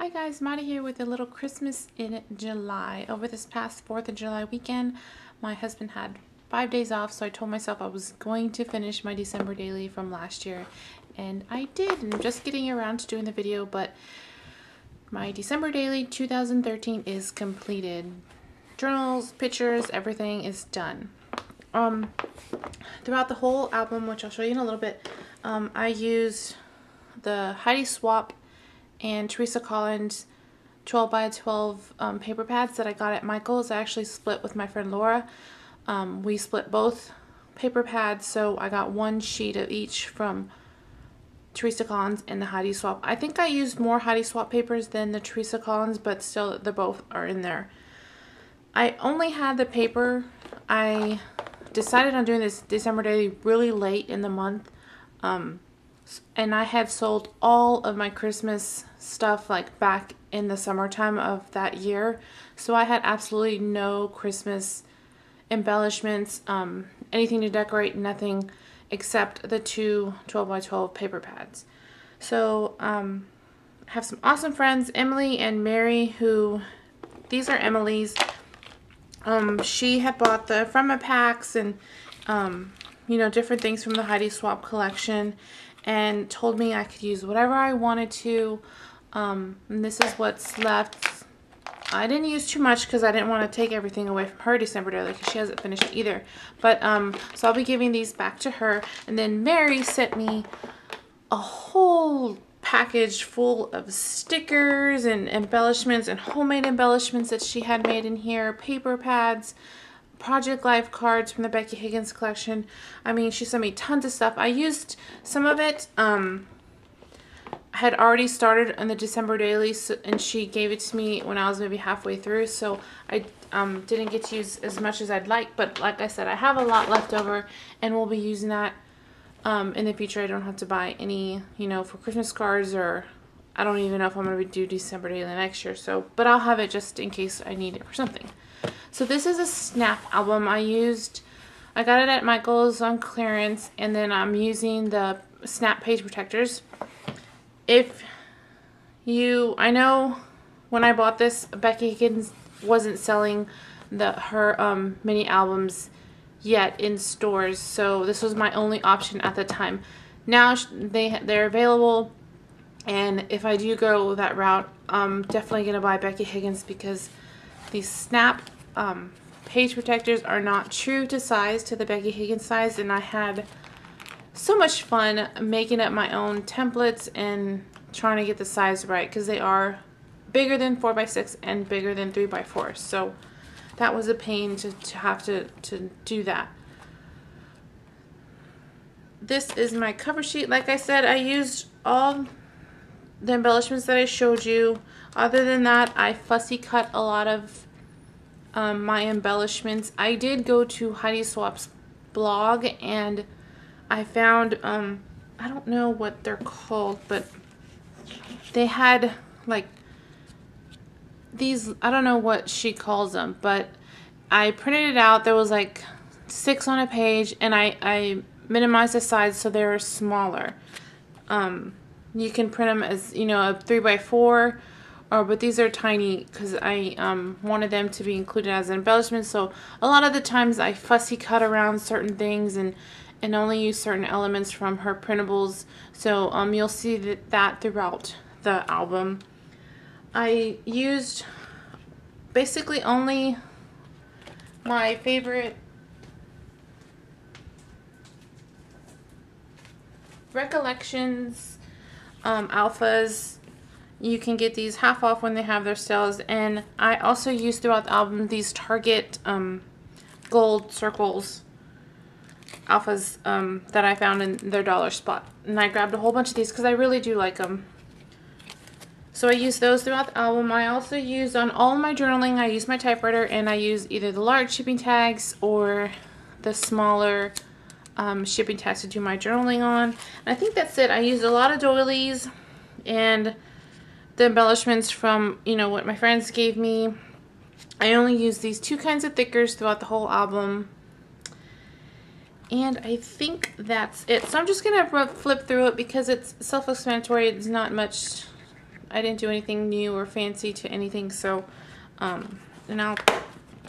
Hi guys, Maddie here with a little Christmas in July. Over this past 4th of July weekend, my husband had 5 days off, so I told myself I was going to finish my December daily from last year, and I did. I'm just getting around to doing the video, but my December daily 2013 is completed. Journals, pictures, everything is done. Throughout the whole album, which I'll show you in a little bit, I used the Heidi Swapp and Teresa Collins 12 by 12 paper pads that I got at Michael's. I actually split with my friend Laura. We split both paper pads, so I got one sheet of each from Teresa Collins and the Heidi Swapp. I think I used more Heidi Swapp papers than the Teresa Collins, but still they both are in there. I only had the paper. I decided on doing this December daily really late in the month. And I had sold all of my Christmas stuff like back in the summertime of that year. So I had absolutely no Christmas embellishments, anything to decorate, nothing except the two 12 by 12 paper pads. So I have some awesome friends, Emily and Mary, who, these are Emily's. She had bought the From a Packs and, you know, different things from the Heidi Swapp collection, and told me I could use whatever I wanted to. And this is what's left. I didn't use too much because I didn't want to take everything away from her December daily because she hasn't finished it either. But so I'll be giving these back to her. And then Mary sent me a whole package full of stickers and embellishments and homemade embellishments that she had made in here, paper pads, Project Life cards from the Becky Higgins collection. I mean, she sent me tons of stuff. I used some of it. I had already started on the December daily, and she gave it to me when I was maybe halfway through, so I didn't get to use as much as I'd like. But like I said, I have a lot left over, and we'll be using that in the future. I don't have to buy any, you know, for Christmas cards, or I don't even know if I'm going to do December daily next year. So, but I'll have it just in case I need it for something. So this is a snap album I got it at Michael's on clearance, and then I'm using the snap page protectors. I know when I bought this, Becky Higgins wasn't selling her mini albums yet in stores, so this was my only option at the time. Now they're available, and if I do go that route, I'm definitely gonna buy Becky Higgins because these snap page protectors are not true to size, to the Becky Higgins size, and I had so much fun making up my own templates and trying to get the size right because they are bigger than 4x6 and bigger than 3x4, so that was a pain to have to do that. This is my cover sheet. Like I said, I used all the embellishments that I showed you. Other than that, I fussy cut a lot of my embellishments. I did go to Heidi Swapp's blog, and I found I don't know what they're called, but they had like these, I don't know what she calls them, but I printed it out. There was like 6 on a page, and I minimized the size so they were smaller. You can print them as, you know, a 3x4, but these are tiny because I wanted them to be included as an embellishment. So a lot of the times I fussy cut around certain things and only use certain elements from her printables. So you'll see that throughout the album. I used basically only my favorite Recollections alphas. You can get these half off when they have their sales, and I also used throughout the album these Target gold circles alphas that I found in their dollar spot, and I grabbed a whole bunch of these because I really do like them. So I used those throughout the album. I also used on all my journaling, I used my typewriter, and I used either the large shipping tags or the smaller shipping tags to do my journaling on. And I think that's it. I used a lot of doilies and the embellishments from, you know, what my friends gave me. I only used these 2 kinds of thickers throughout the whole album. And I think that's it. So I'm just going to flip through it because it's self-explanatory. It's not much I didn't do anything new or fancy to anything. So, and I'll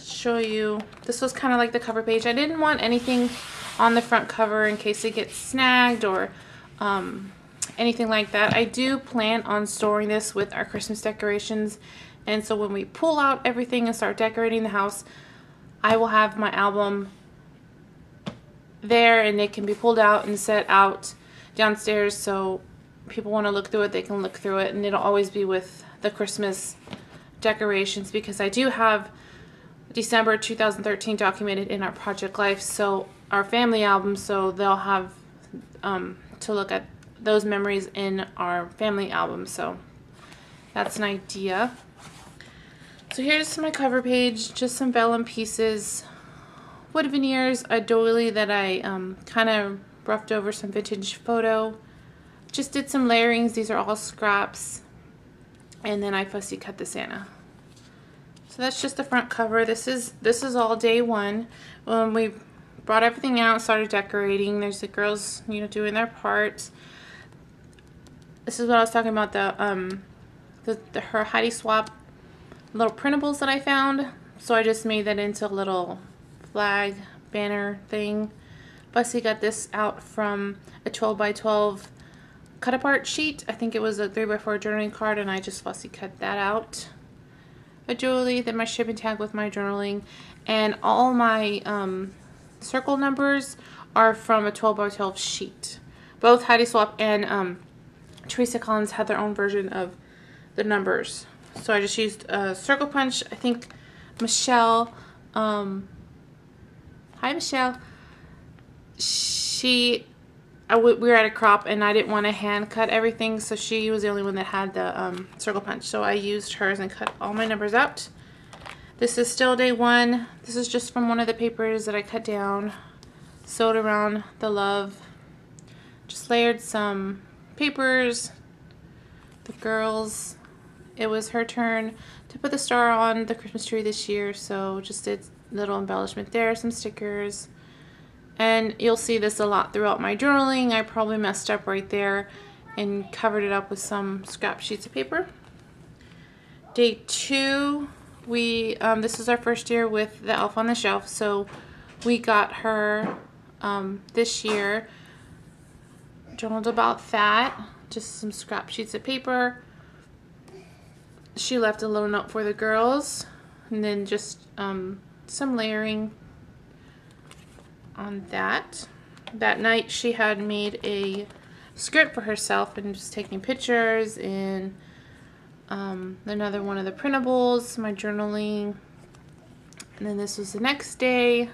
show you. This was kind of like the cover page. I didn't want anything on the front cover in case it gets snagged or anything like that. I do plan on storing this with our Christmas decorations, and so when we pull out everything and start decorating the house, I will have my album there and it can be pulled out and set out downstairs, so people want to look through it, they can look through it, and it'll always be with the Christmas decorations, because I do have December 2013 documented in our Project Life, so our family album, so they'll have to look at those memories in our family album. So that's an idea. So here's my cover page, just some vellum pieces, wood veneers, a doily that I kind of roughed over some vintage photo, just did some layerings. These are all scraps, and then I fussy cut the Santa. So that's just the front cover. This is all day one. We brought everything out, started decorating. There's the girls, you know, doing their part. This is what I was talking about, her Heidi Swapp little printables that I found. So I just made that into a little flag banner thing. Fussy got this out from a 12 by 12 cut apart sheet. I think it was a 3 by 4 journaling card, and I just fussy cut that out. A jewelry, then my shipping tag with my journaling, and all my circle numbers are from a 12 by 12 sheet. Both Heidi Swapp and Teresa Collins had their own version of the numbers. So I just used a circle punch. I think Michelle, hi Michelle, we were at a crop and I didn't want to hand cut everything, so she was the only one that had the circle punch. So I used hers and cut all my numbers out. This is still day one. This is just from one of the papers that I cut down, sewed around the love. Just layered some papers. The girls, it was her turn to put the star on the Christmas tree this year, so just did a little embellishment there, some stickers. And you'll see this a lot throughout my journaling. I probably messed up right there and covered it up with some scrap sheets of paper. Day two, this is our first year with the Elf on the Shelf, so we got her this year. Journaled about that, just some scrap sheets of paper. She left a little note for the girls, and then just some layering on that. That night she had made a script for herself and just taking pictures, and another one of the printables, my journaling. And then this was the next day.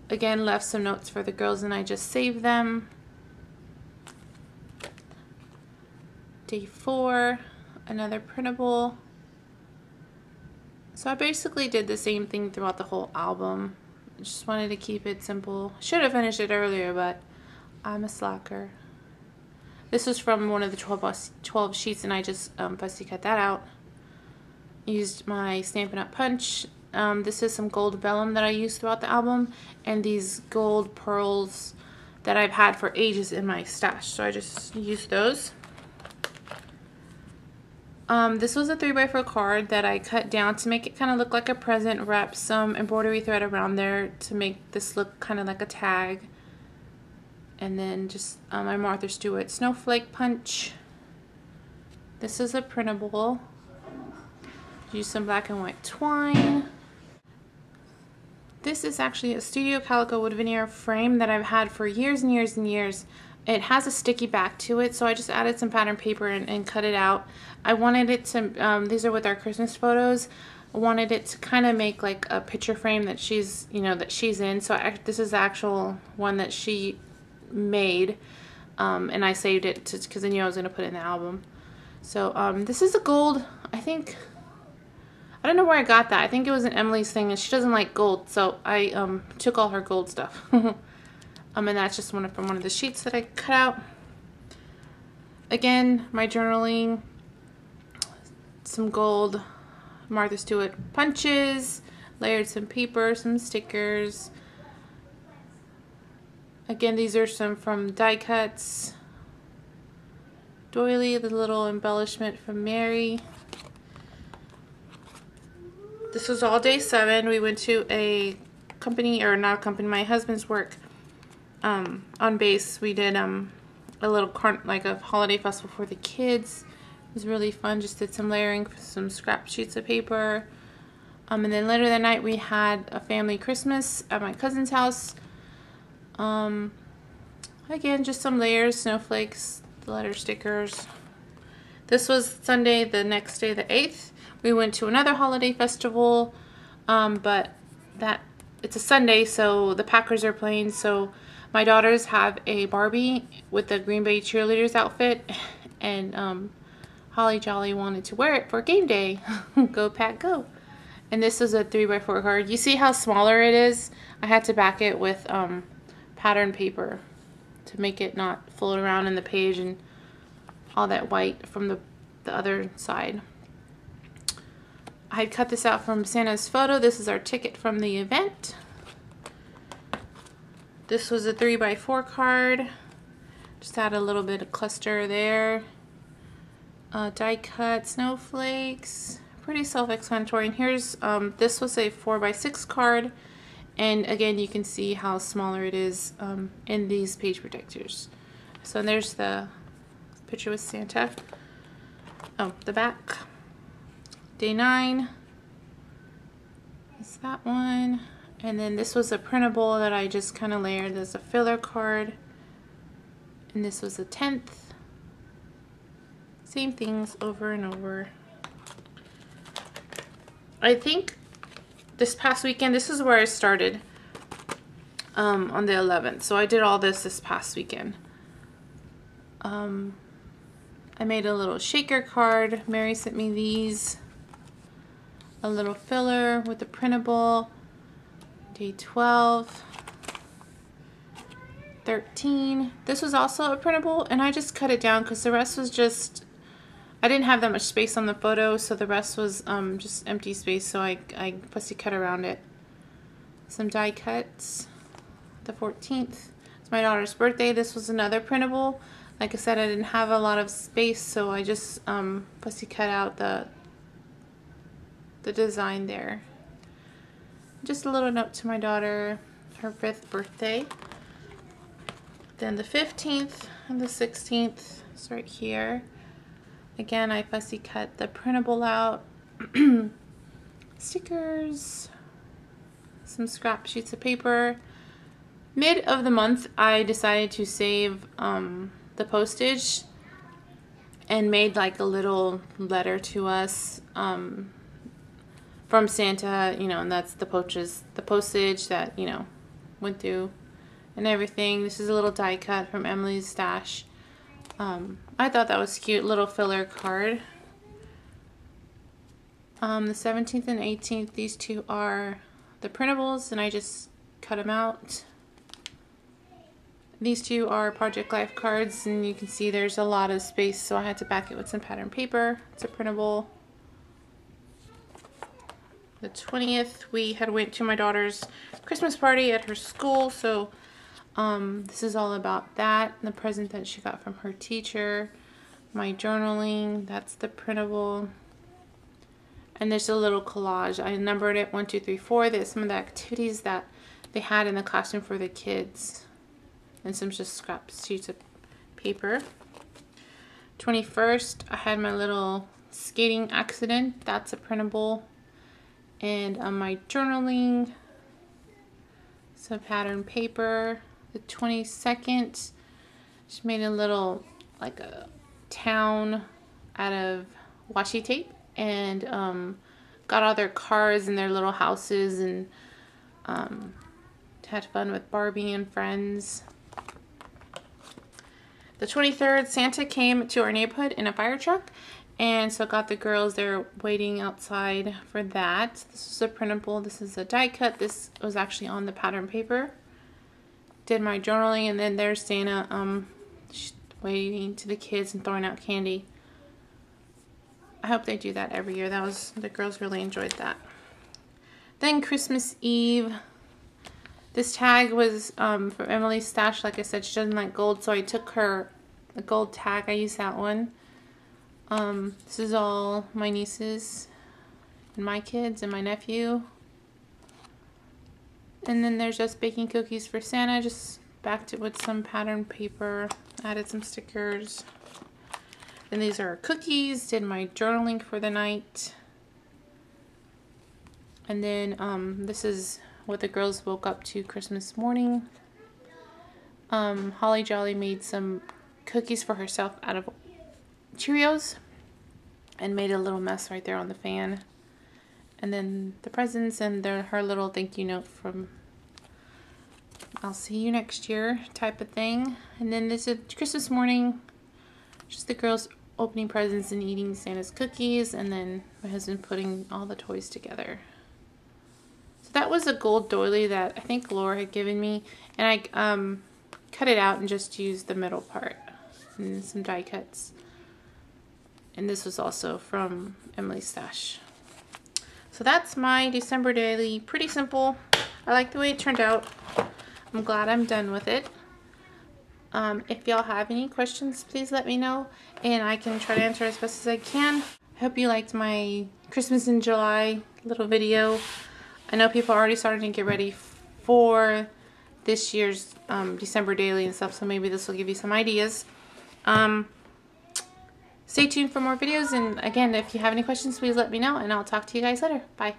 Again, left some notes for the girls and I just saved them. Day four, another printable. So I basically did the same thing throughout the whole album. Just wanted to keep it simple. Should have finished it earlier, but I'm a slacker. This was from one of the 12 sheets, and I just fussy cut that out. Used my Stampin' Up! Punch. This is some gold vellum that I used throughout the album, and these gold pearls that I've had for ages in my stash, so I just used those. This was a 3 by 4 card that I cut down to make it kind of look like a present. Wrapped some embroidery thread around there to make this look kind of like a tag. And then just my Martha Stewart snowflake punch. This is a printable. Use some black and white twine. This is actually a Studio Calico wood veneer frame that I've had for years and years and years. It has a sticky back to it, so I just added some pattern paper and cut it out. I wanted it to, these are with our Christmas photos. I wanted it to kind of make like a picture frame that she's, you know, that she's in. So this is the actual one that she made, and I saved it because I knew I was going to put it in the album. So this is a gold, I think, I don't know where I got that. I think it was an Emily's thing, and she doesn't like gold, so I took all her gold stuff. And that's just from one of the sheets that I cut out. Again, my journaling, some gold Martha Stewart punches, layered some paper, some stickers. Again, these are some from die cuts, doily, the little embellishment from Mary. This was all day 7. We went to a company, or not a company, my husband's work on base. We did a little like a holiday festival for the kids. It was really fun. Just did some layering, some scrap sheets of paper. And then later that night we had a family Christmas at my cousin's house. Again, just some layers, snowflakes, letter stickers. This was Sunday, the next day, the 8th. We went to another holiday festival, but it's a Sunday, so the Packers are playing. So my daughters have a Barbie with the Green Bay cheerleaders outfit, and Holly Jolly wanted to wear it for game day. Go Pack, go! And this was a 3x4 card. You see how smaller it is? I had to back it with pattern paper to make it not float around in the page and all that white from the other side. I had cut this out from Santa's photo. This is our ticket from the event. This was a 3x4 card. Just had a little bit of cluster there. Die cut snowflakes. Pretty self-explanatory. And here's, this was a 4x6 card. And again, you can see how smaller it is in these page protectors. So there's the picture with Santa. Oh, the back. Day 9 is that one. And then this was a printable that I just kind of layered as a filler card. And this was the 10th. Same things over and over. I think this past weekend, this is where I started on the 11th. So I did all this past weekend. I made a little shaker card. Mary sent me these. A little filler with the printable. Day 12. 13. This was also a printable, and I just cut it down because the rest was just, I didn't have that much space on the photo, so the rest was just empty space, so I fussy cut around it. Some die cuts. The 14th. It's my daughter's birthday. This was another printable. Like I said, I didn't have a lot of space, so I just fussy cut out the design there. Just a little note to my daughter, her 5th birthday. Then the 15th and the 16th is right here. Again, I fussy cut the printable out. Stickers, some scrap sheets of paper. Mid of the month, I decided to save the postage and made like a little letter to us from Santa, you know, and that's the postage that, you know, went through and everything. This is a little die cut from Emily's stash. I thought that was cute, little filler card. The 17th and 18th, these two are the printables, and I just cut them out. These two are Project Life cards, and you can see there's a lot of space, so I had to back it with some pattern paper. It's a printable. The 20th, we had went to my daughter's Christmas party at her school, so this is all about that. The present that she got from her teacher. My journaling, that's the printable. And there's a little collage. I numbered it 1, 2, 3, 4. There's some of the activities that they had in the classroom for the kids. And some just scrap sheets of paper. 21st, I had my little skating accident. That's a printable. And on my journaling, some pattern paper. The 22nd, just made a little, like a town out of washi tape. And got all their cars and their little houses, and had fun with Barbie and friends. The 23rd, Santa came to our neighborhood in a fire truck, and so got the girls there waiting outside for that. This is a printable. This is a die cut. This was actually on the pattern paper. Did my journaling, and then there's Santa waving to the kids and throwing out candy. I hope they do that every year. The girls really enjoyed that. Then Christmas Eve. This tag was from Emily's stash. Like I said, she doesn't like gold, so I took her the gold tag. I use that one. This is all my nieces and my kids and my nephew. And then there's just baking cookies for Santa. Just backed it with some pattern paper. Added some stickers. And these are cookies. Did my journaling for the night. And then this is what the girls woke up to Christmas morning. Holly Jolly made some cookies for herself out of Cheerios and made a little mess right there on the fan. And then the presents and her little thank you note from I'll see you next year type of thing. And then this is Christmas morning, just the girls opening presents and eating Santa's cookies, and then my husband putting all the toys together. So that was a gold doily that I think Laura had given me, and I cut it out and just used the middle part and some die cuts. And this was also from Emily's stash. So that's my December daily. Pretty simple. I like the way it turned out. I'm glad I'm done with it. If y'all have any questions, please let me know, and I can try to answer as best as I can. I hope you liked my Christmas in July little video. I know people are already starting to get ready for this year's December daily and stuff, so maybe this will give you some ideas. Stay tuned for more videos, and again, if you have any questions, please let me know, and I'll talk to you guys later. Bye.